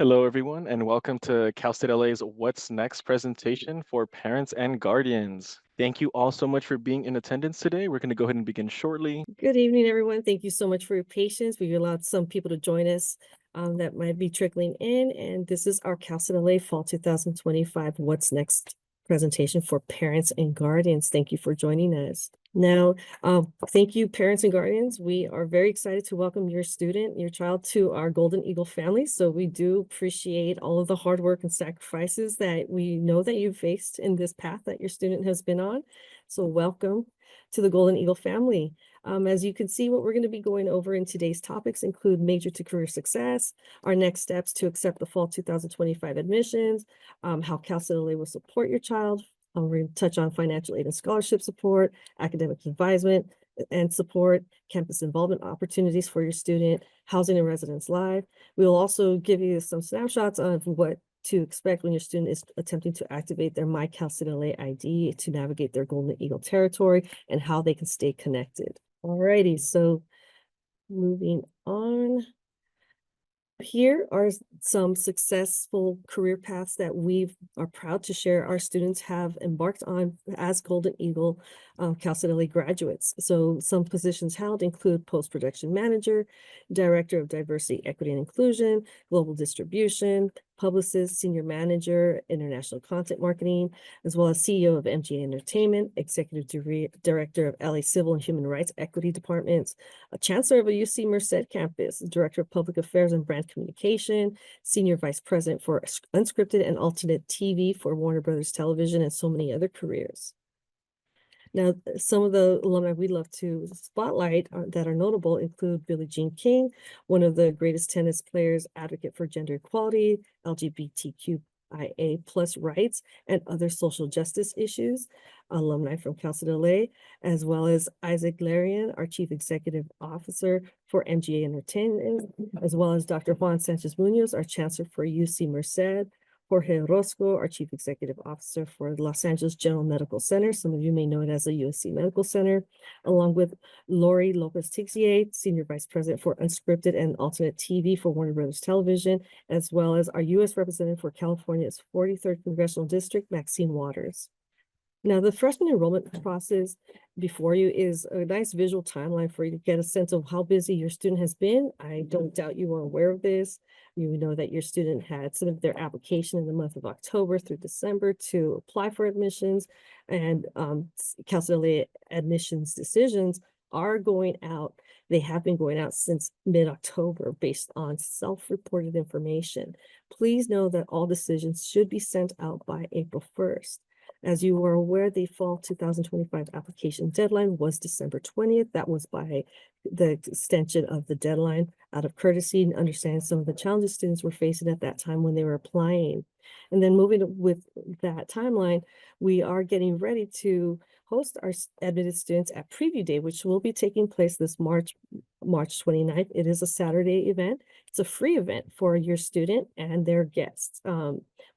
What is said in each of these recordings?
Hello, everyone, and welcome to Cal State LA's What's Next presentation for parents and guardians. Thank you all so much for being in attendance today. We're going to go ahead and begin shortly. Good evening, everyone. Thank you so much for your patience. We allowed some people to join us that might be trickling in. And this is our Cal State LA Fall 2025 What's Next presentation for parents and guardians. Thank you for joining us. Now, thank you, parents and guardians. We are very excited to welcome your student, your child, to our Golden Eagle family. So we do appreciate all of the hard work and sacrifices that we know that you've faced in this path that your student has been on. So welcome to the Golden Eagle family. As you can see, what we're going to be going over in today's topics include major to career success, our next steps to accept the fall 2025 admissions, how Cal State LA will support your child. We're going to touch on financial aid and scholarship support, academic advisement and support, campus involvement opportunities for your student, housing and residence live. We will also give you some snapshots of what to expect when your student is attempting to activate their My Cal State LA ID to navigate their Golden Eagle territory and how they can stay connected. Alrighty, so moving on. Here are some successful career paths that we are proud to share our students have embarked on as Golden Eagle Cal State LA graduates. So some positions held include post-production manager, director of diversity, equity, and inclusion, global distribution, publicist, senior manager, international content marketing, as well as CEO of MGA Entertainment, executive director of LA Civil and Human Rights Equity Departments, a chancellor of a UC Merced campus, director of public affairs and brand communication, senior vice president for unscripted and alternate TV for Warner Brothers Television, and so many other careers. Now, some of the alumni we'd love to spotlight that are notable include Billie Jean King, one of the greatest tennis players, advocate for gender equality, LGBTQIA plus rights, and other social justice issues, alumni from Cal State LA, as well as Isaac Larian, our Chief Executive Officer for MGA Entertainment, as well as Dr. Juan Sanchez Munoz, our Chancellor for UC Merced, Jorge Orozco, our Chief Executive Officer for Los Angeles General Medical Center. Some of you may know it as the USC Medical Center, along with Lori Lopez Tixier, Senior Vice President for Unscripted and Alternate TV for Warner Brothers Television, as well as our U.S. Representative for California's 43rd Congressional District, Maxine Waters. Now, the freshman enrollment process before you is a nice visual timeline for you to get a sense of how busy your student has been. I don't doubt you are aware of this. You know that your student had submitted their application in the month of October through December to apply for admissions, and Cal State LA admissions decisions are going out. They have been going out since mid-October based on self-reported information. Please know that all decisions should be sent out by April 1st. As you are aware, the fall 2025 application deadline was December 20th. That was by the extension of the deadline out of courtesy and understanding some of the challenges students were facing at that time when they were applying. And then moving with that timeline, we are getting ready to host our admitted students at Preview Day, which will be taking place this March 29th. It is a Saturday event. It's a free event for your student and their guests.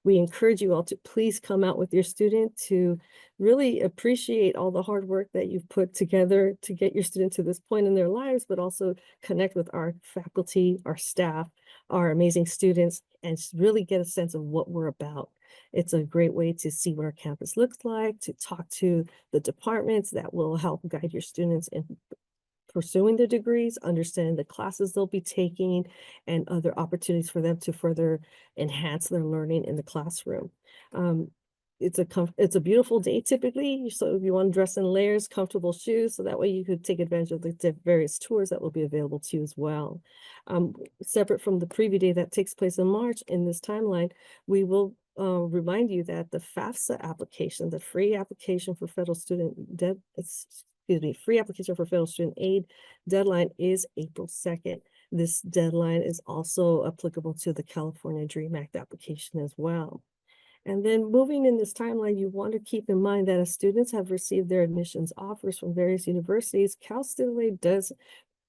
We encourage you all to please come out with your student to really appreciate all the hard work that you've put together to get your student to this point in their lives, but also connect with our faculty, our staff, our amazing students, and really get a sense of what we're about. It's a great way to see what our campus looks like, to talk to the departments that will help guide your students in pursuing their degrees, understanding the classes they'll be taking, and other opportunities for them to further enhance their learning in the classroom. It's a beautiful day typically, so if you want to dress in layers, comfortable shoes, so that way you could take advantage of the various tours that will be available to you as well. Separate from the preview day that takes place in March, in this timeline, we will remind you that the FAFSA application, the free application for federal student debt, free application for federal student aid deadline is April 2nd. This deadline is also applicable to the California DREAM Act application as well. And then moving in this timeline, you want to keep in mind that as students have received their admissions offers from various universities, Cal State LA does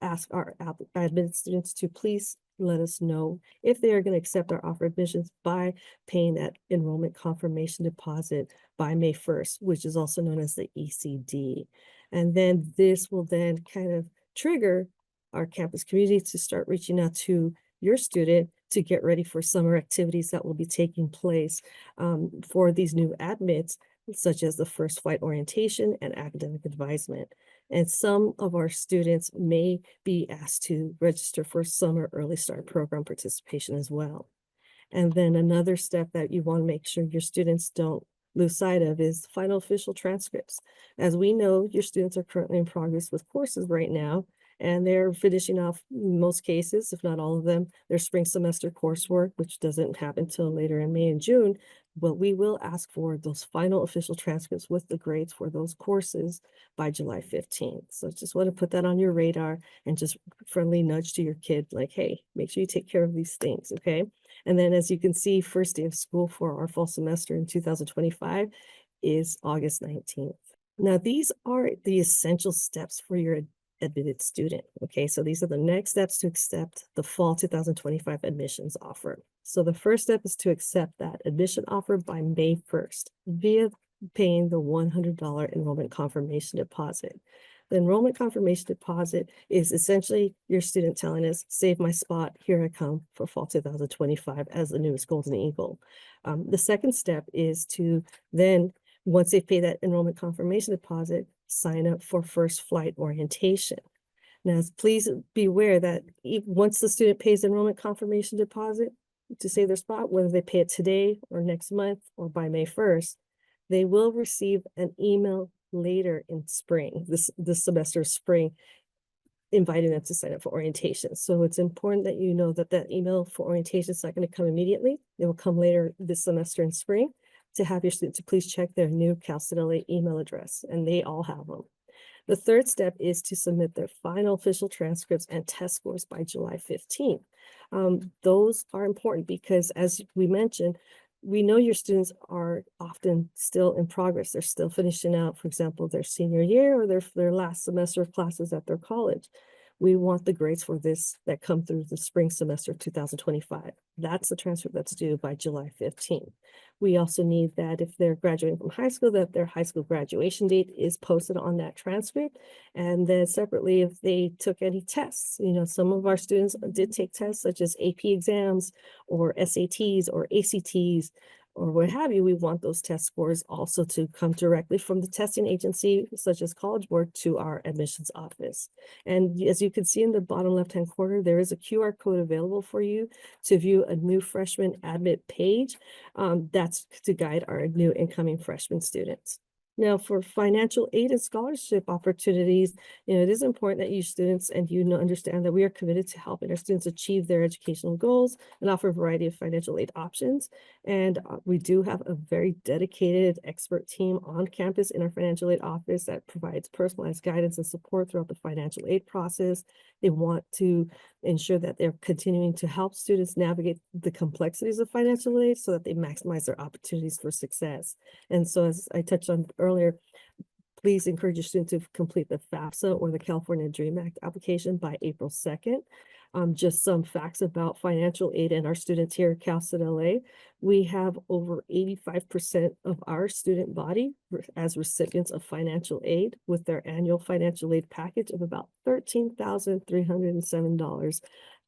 ask our admitted students to please let us know if they are going to accept our offer admissions by paying that enrollment confirmation deposit by May 1st, which is also known as the ECD. And then this will then kind of trigger our campus community to start reaching out to your student to get ready for summer activities that will be taking place for these new admits, such as the first flight orientation and academic advisement. And some of our students may be asked to register for summer early start program participation as well. And then another step that you want to make sure your students don't lose sight of is final official transcripts. As we know, your students are currently in progress with courses right now, and they're finishing off, in most cases, if not all of them, their spring semester coursework, which doesn't happen till later in May and June. But we will ask for those final official transcripts with the grades for those courses by July 15th. So just want to put that on your radar and just friendly nudge to your kid, like, hey, make sure you take care of these things, okay? And then as you can see, first day of school for our fall semester in 2025 is August 19th. Now, these are the essential steps for your admitted student. Okay, so these are the next steps to accept the fall 2025 admissions offer. So the first step is to accept that admission offer by May 1st via paying the $100 enrollment confirmation deposit. The enrollment confirmation deposit is essentially your student telling us, save my spot, here I come for fall 2025 as the newest Golden Eagle. The second step is to then, once they pay that enrollment confirmation deposit, sign up for first flight orientation. Now, please be aware that once the student pays enrollment confirmation deposit to save their spot, whether they pay it today or next month or by May 1st, they will receive an email later in spring, this semester spring, inviting them to sign up for orientation. So it's important that you know that that email for orientation is not going to come immediately. It will come later this semester in spring to have your students to please check their new Cal State LA email address, and they all have them. The third step is to submit their final official transcripts and test scores by July 15th. Those are important because, as we mentioned, we know your students are often still in progress. They're still finishing out, for example, their senior year or their last semester of classes at their college. We want the grades for this that come through the spring semester of 2025. That's the transcript that's due by July 15th. We also need that if they're graduating from high school, that their high school graduation date is posted on that transcript. And then separately, if they took any tests, some of our students did take tests such as AP exams or SATs or ACTs or what have you. We want those test scores also to come directly from the testing agency, such as College Board, to our admissions office. And as you can see in the bottom left-hand corner, there is a QR code available for you to view a new freshman admit page. That's to guide our new incoming freshman students. Now, for financial aid and scholarship opportunities, it is important that you students and understand that we are committed to helping our students achieve their educational goals and offer a variety of financial aid options. And we do have a very dedicated expert team on campus in our financial aid office that provides personalized guidance and support throughout the financial aid process. They want to ensure that they're continuing to help students navigate the complexities of financial aid so that they maximize their opportunities for success. And so, as I touched on earlier, please encourage your students to complete the FAFSA or the California Dream Act application by April 2nd. Just some facts about financial aid and our students here at Cal State LA. We have over 85% of our student body as recipients of financial aid with their annual financial aid package of about $13,307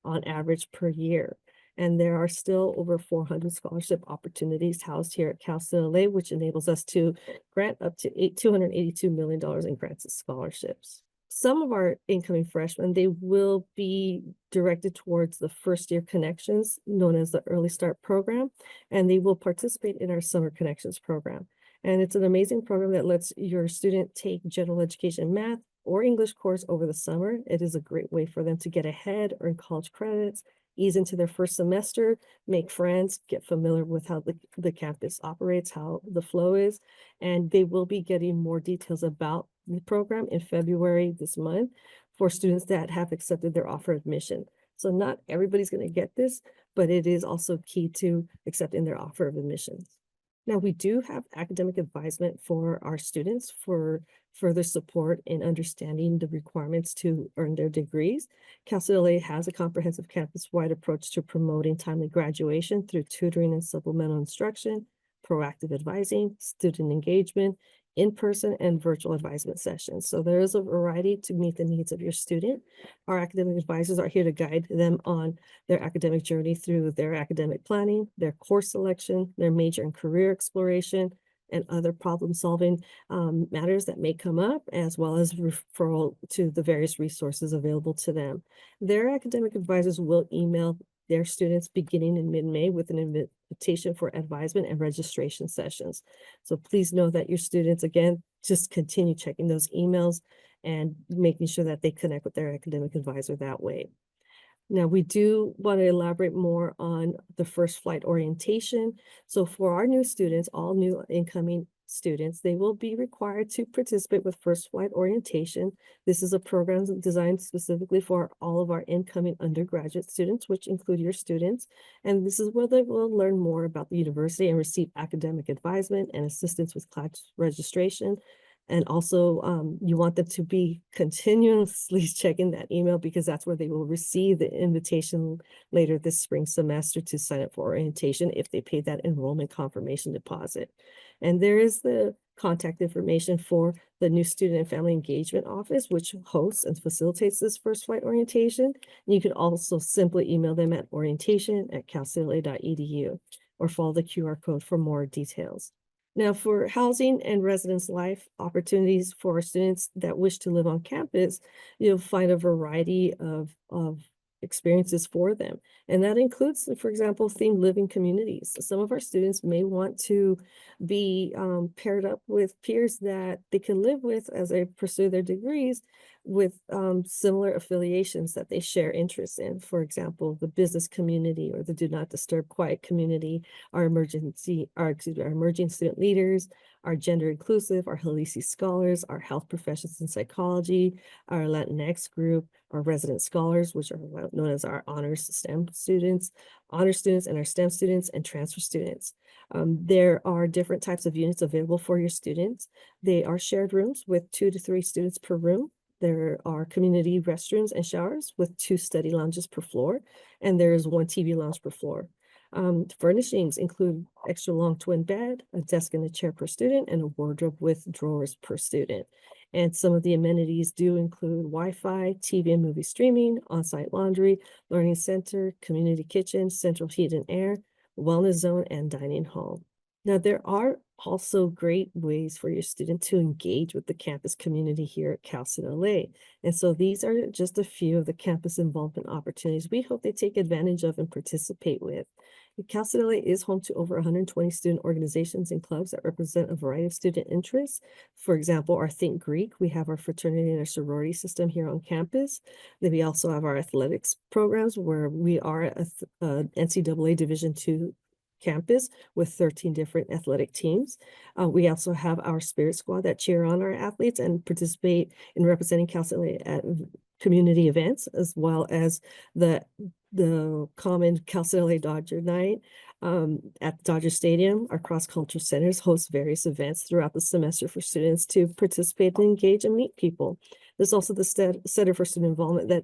on average per year. And there are still over 400 scholarship opportunities housed here at Cal State LA, which enables us to grant up to $282 million in grants and scholarships. Some of our incoming freshmen, they will be directed towards the first year connections, known as the Early Start program, and they will participate in our Summer Connections program. And it's an amazing program that lets your student take general education math or English course over the summer. It is a great way for them to get ahead, earn college credits, ease into their first semester, make friends, get familiar with how the campus operates, how the flow is, and they will be getting more details about the program in February this month for students that have accepted their offer of admission. So not everybody's going to get this, but it is also key to accepting their offer of admissions. Now, we do have academic advisement for our students for further support in understanding the requirements to earn their degrees. Cal State LA has a comprehensive campus-wide approach to promoting timely graduation through tutoring and supplemental instruction, proactive advising, student engagement, in-person and virtual advisement sessions. So there is a variety to meet the needs of your student. Our academic advisors are here to guide them on their academic journey through their academic planning, their course selection, their major and career exploration, and other problem-solving matters that may come up, as well as referral to the various resources available to them. Their academic advisors will email their students beginning in mid-May with an invitation for advisement and registration sessions. So please know that your students, again, just continue checking those emails and making sure that they connect with their academic advisor that way. Now, we do want to elaborate more on the first flight orientation. So for our new students, all new incoming students, they will be required to participate with first flight orientation. This is a program designed specifically for all of our incoming undergraduate students, which include your students. And this is where they will learn more about the university and receive academic advisement and assistance with class registration. And also, you want them to be continuously checking that email, because that's where they will receive the invitation later this spring semester to sign up for orientation if they paid that enrollment confirmation deposit. And there is the contact information for the new student and family engagement office, which hosts and facilitates this first flight orientation. And you can also simply email them at orientation@calcitla.edu or follow the QR code for more details. Now, for housing and residence life opportunities for our students that wish to live on campus, you'll find a variety of experiences for them. And that includes, for example, themed living communities. Some of our students may want to be paired up with peers that they can live with as they pursue their degrees, with similar affiliations that they share interests in. For example, the business community or the Do Not Disturb Quiet community, our emerging student leaders, our gender inclusive, our Halisi scholars, our health professions and psychology, our Latinx group, our resident scholars, which are known as our honors STEM students, honor students, and our STEM students and transfer students. There are different types of units available for your students. They are shared rooms with 2 to 3 students per room. There are community restrooms and showers with 2 study lounges per floor, and there is 1 TV lounge per floor. Furnishings include extra long twin bed, a desk and a chair per student, and a wardrobe with drawers per student. And some of the amenities do include Wi-Fi, TV and movie streaming, on-site laundry, learning center, community kitchen, central heat and air, wellness zone, and dining hall. Now, there are also great ways for your student to engage with the campus community here at Cal State LA. And so these are just a few of the campus involvement opportunities we hope they take advantage of and participate with. Cal State LA is home to over 120 student organizations and clubs that represent a variety of student interests. For example, our Think Greek, we have our fraternity and our sorority system here on campus. Then we also have our athletics programs, where we are a NCAA Division II campus with 13 different athletic teams. We also have our spirit squad that cheer on our athletes and participate in representing Cal State at community events, as well as the common Cal State Dodger Night at Dodger Stadium. Our cross-culture centers host various events throughout the semester for students to participate and engage and meet people. There's also the Center for Student Involvement that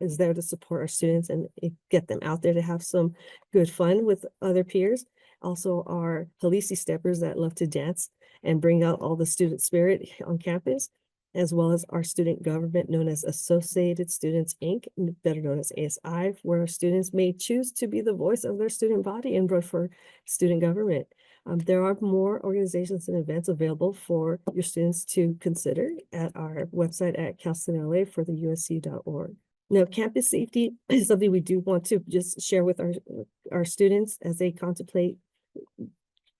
is there to support our students and get them out there to have some good fun with other peers. Also, our Halisi steppers that love to dance and bring out all the student spirit on campus, as well as our student government known as Associated Students, Inc., better known as ASI, where our students may choose to be the voice of their student body and vote for student government. There are more organizations and events available for your students to consider at our website at calstate.la for the usc.org. Now, campus safety is something we do want to just share with our students as they contemplate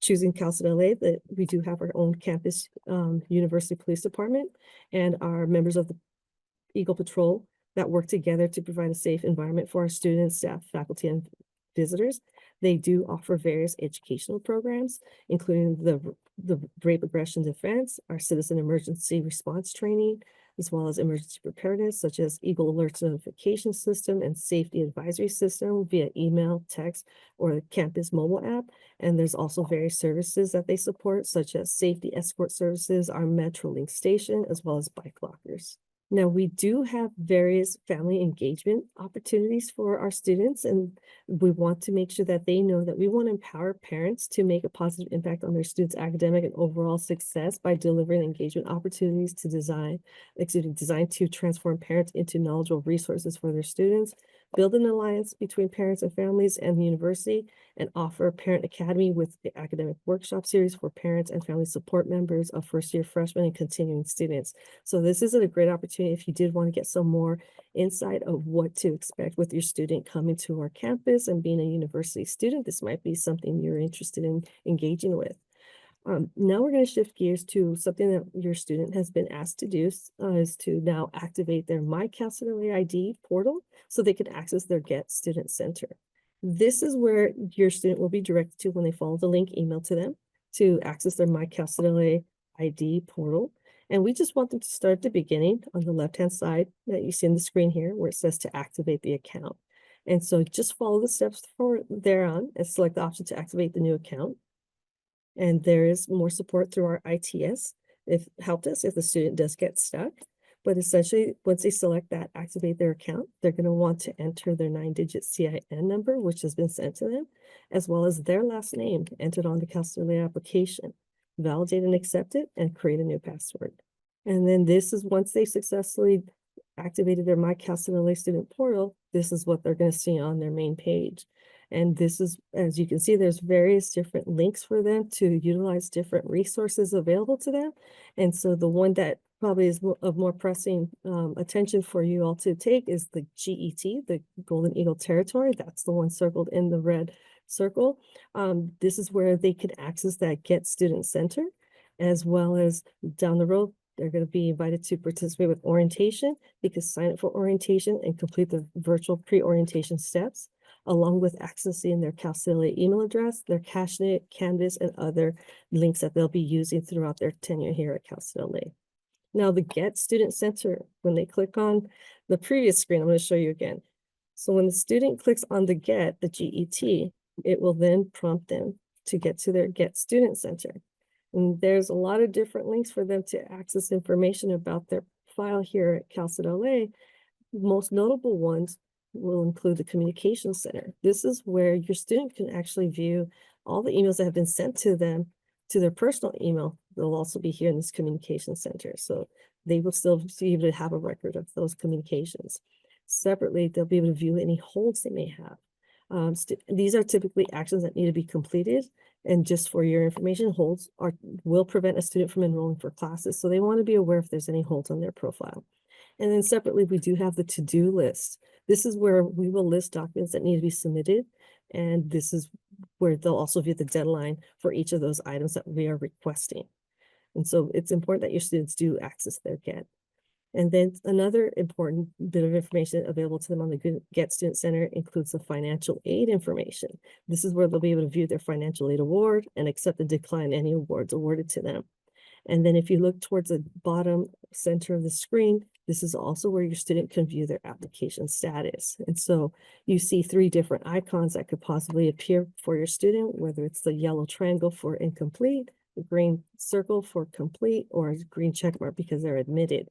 choosing Cal State LA, that we do have our own campus university police department and our members of the Eagle Patrol that work together to provide a safe environment for our students, staff, faculty, and visitors. They do offer various educational programs, including the rape aggression defense, our citizen emergency response training, as well as emergency preparedness, such as Eagle Alerts notification system and safety advisory system via email, text, or the campus mobile app. And there's also various services that they support, such as safety escort services, our MetroLink station, as well as bike lockers. Now, we do have various family engagement opportunities for our students, and we want to make sure that they know that we want to empower parents to make a positive impact on their students' academic and overall success by delivering engagement opportunities to designed to transform parents into knowledgeable resources for their students, build an alliance between parents and families and the university, and offer a parent academy with the academic workshop series for parents and family support members of first-year freshmen and continuing students. So this is a great opportunity if you did want to get some more insight of what to expect with your student coming to our campus and being a university student. This might be something you're interested in engaging with. Now we're going to shift gears to something that your student has been asked to do is to now activate their My Castleberry ID portal so they can access their Get Student Center. This is where your student will be directed to when they follow the link emailed to them to access their My Castleberry ID portal. And we just want them to start at the beginning on the left-hand side that you see on the screen here where it says to activate the account. And so just follow the steps for thereon and select the option to activate the new account. And there is more support through our ITS if help us if the student does get stuck. But essentially, once they select that activate their account, they're going to want to enter their 9-digit CIN number, which has been sent to them, as well as their last name entered on the Castleberry application. Validate and accept it and create a new password. And then this is once they successfully activated their My Castleberry student portal, this is what they're going to see on their main page. And this is, as you can see, there's various different links for them to utilize different resources available to them. And so the one that probably is of more pressing attention for you all to take is the GET, the Golden Eagle Territory. That's the one circled in the red circle. This is where they can access that Get Student Center, as well as down the road, they're going to be invited to participate with orientation. They can sign up for orientation and complete the virtual pre-orientation steps, along with accessing their Cal State LA email address, their CashNet, Canvas, and other links that they'll be using throughout their tenure here at Cal State LA. Now, the Get Student Center, when they click on the previous screen, I'm going to show you again. So when the student clicks on the GET, it will then prompt them to get to their Get Student Center. And there's a lot of different links for them to access information about their file here at Cal State LA. Most notable ones will include the Communication Center. This is where your student can actually view all the emails that have been sent to them to their personal email. They'll also be here in this Communication Center. So they will still be able to have a record of those communications. Separately, they'll be able to view any holds they may have. These are typically actions that need to be completed. And just for your information, holds will prevent a student from enrolling for classes. So they want to be aware if there's any holds on their profile. And then separately, we do have the to-do list. This is where we will list documents that need to be submitted. And this is where they'll also view the deadline for each of those items that we are requesting. And so it's important that your students do access their GET. And then another important bit of information available to them on the Get Student Center includes the financial aid information. This is where they'll be able to view their financial aid award and accept and decline any awards awarded to them. And then if you look towards the bottom center of the screen, this is also where your student can view their application status. And so you see 3 different icons that could possibly appear for your student, whether it's the yellow triangle for incomplete, the green circle for complete, or a green check mark because they're admitted.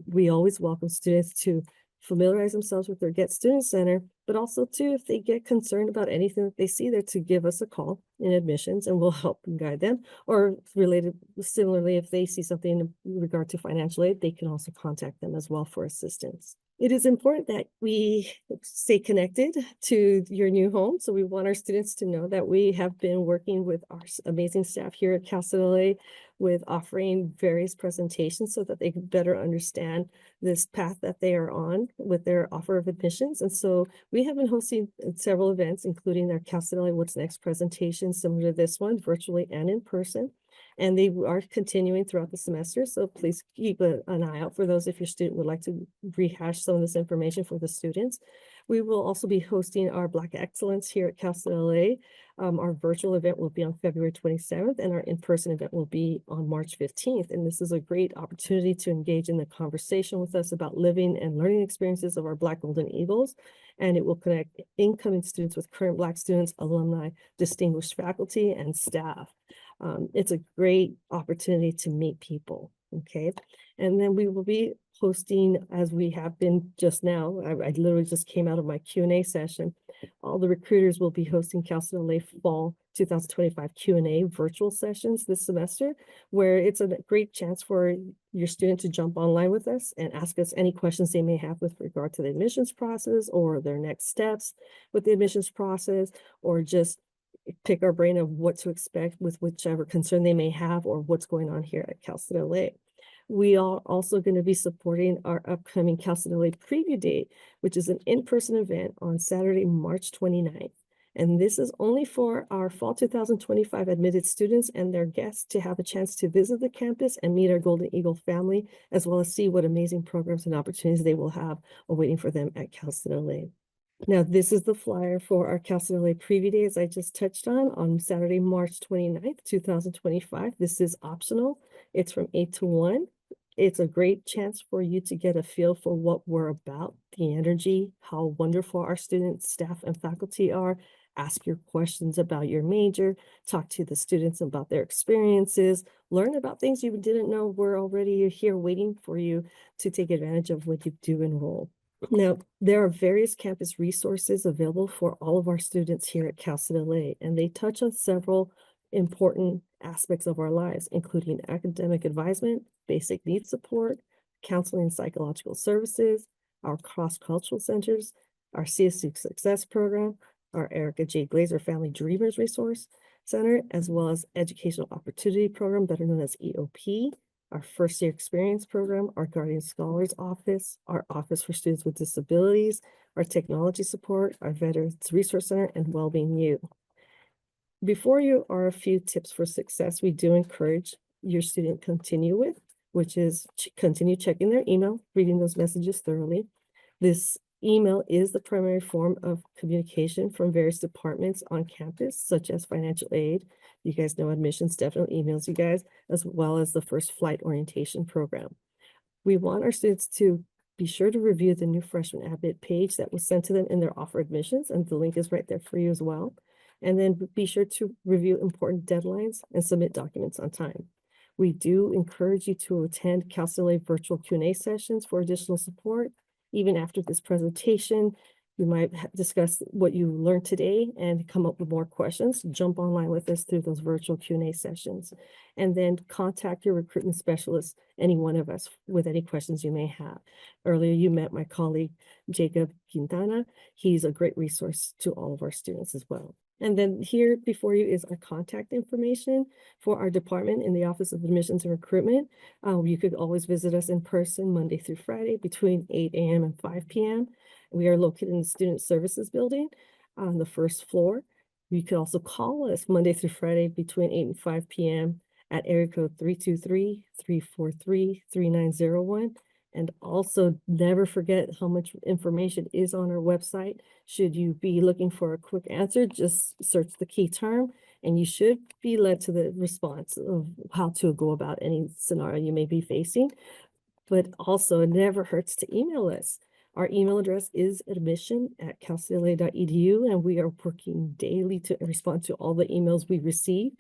We always welcome students to familiarize themselves with their Get Student Center, but also too, if they get concerned about anything that they see there, to give us a call in admissions and we'll help and guide them. Or related, similarly, if they see something in regard to financial aid, they can also contact them as well for assistance. It is important that we stay connected to your new home. So we want our students to know that we have been working with our amazing staff here at Cal State LA with offering various presentations so that they can better understand this path that they are on with their offer of admissions. And so we have been hosting several events, including our Cal State LA What's Next presentation, similar to this one, virtually and in person. And they are continuing throughout the semester. So please keep an eye out for those if your student would like to rehash some of this information for the students. We will also be hosting our Black Excellence here at Cal State LA. Our virtual event will be on February 27th and our in-person event will be on March 15th. And this is a great opportunity to engage in the conversation with us about living and learning experiences of our Black Golden Eagles. And it will connect incoming students with current Black students, alumni, distinguished faculty, and staff. It's a great opportunity to meet people. Okay, and then we will be hosting, as we have been just now, I literally just came out of my Q&A session. All the recruiters will be hosting Cal State LA Fall 2025 Q&A virtual sessions this semester, where it's a great chance for your student to jump online with us and ask us any questions they may have with regard to the admissions process or their next steps with the admissions process, or just pick our brain of what to expect with whichever concern they may have or what's going on here at Cal State LA. We are also going to be supporting our upcoming Cal State LA Preview Day, which is an in-person event on Saturday, March 29th. And this is only for our fall 2025 admitted students and their guests to have a chance to visit the campus and meet our Golden Eagle family, as well as see what amazing programs and opportunities they will have awaiting for them at Cal State LA. Now, this is the flyer for our Cal State LA Preview Day, as I just touched on Saturday, March 29th, 2025. This is optional. It's from 8 to 1. It's a great chance for you to get a feel for what we're about, the energy, how wonderful our students, staff, and faculty are. Ask your questions about your major, talk to the students about their experiences, learn about things you didn't know were already here waiting for you to take advantage of when you do enroll. Now, there are various campus resources available for all of our students here at Cal State LA, and they touch on several important aspects of our lives, including academic advisement, basic needs support, counseling and psychological services, our cross-cultural centers, our CSU Success Program, our Erica J. Glazer Family Dreamers Resource Center, as well as Educational Opportunity Program, better known as EOP, our first year experience program, our Guardian Scholars Office, our Office for Students with Disabilities, our technology support, our Veterans Resource Center, and Wellbeing U. Before you are a few tips for success we do encourage your student continue with, which is continue checking their email, reading those messages thoroughly. This email is the primary form of communication from various departments on campus, such as financial aid. You guys know admissions definitely emails you guys, as well as the first flight orientation program. We want our students to be sure to review the new freshman admit page that was sent to them in their offer admissions, and the link is right there for you as well. And then be sure to review important deadlines and submit documents on time. We do encourage you to attend Cal State LA virtual Q&A sessions for additional support. Even after this presentation, we might discuss what you learned today and come up with more questions. Jump online with us through those virtual Q&A sessions. And then contact your recruitment specialist, any one of us, with any questions you may have. Earlier, you met my colleague, Jacob Quintana. He's a great resource to all of our students as well. And then here before you is our contact information for our department in the Office of Admissions and Recruitment. You could always visit us in person Monday through Friday between 8 a.m. and 5 p.m. We are located in the Student Services Building on the first floor. You could also call us Monday through Friday between 8 and 5 p.m. at area code 323-343-3901. And also never forget how much information is on our website. Should you be looking for a quick answer, just search the key term and you should be led to the response of how to go about any scenario you may be facing. But also it never hurts to email us. Our email address is admission@calcla.edu, and we are working daily to respond to all the emails we receive.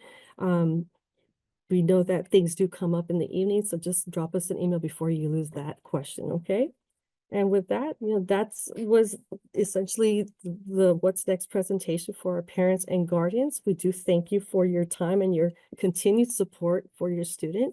We know that things do come up in the evening, so just drop us an email before you lose that question, okay? And with that, was essentially the What's Next presentation for our parents and guardians. We do thank you for your time and your continued support for your student.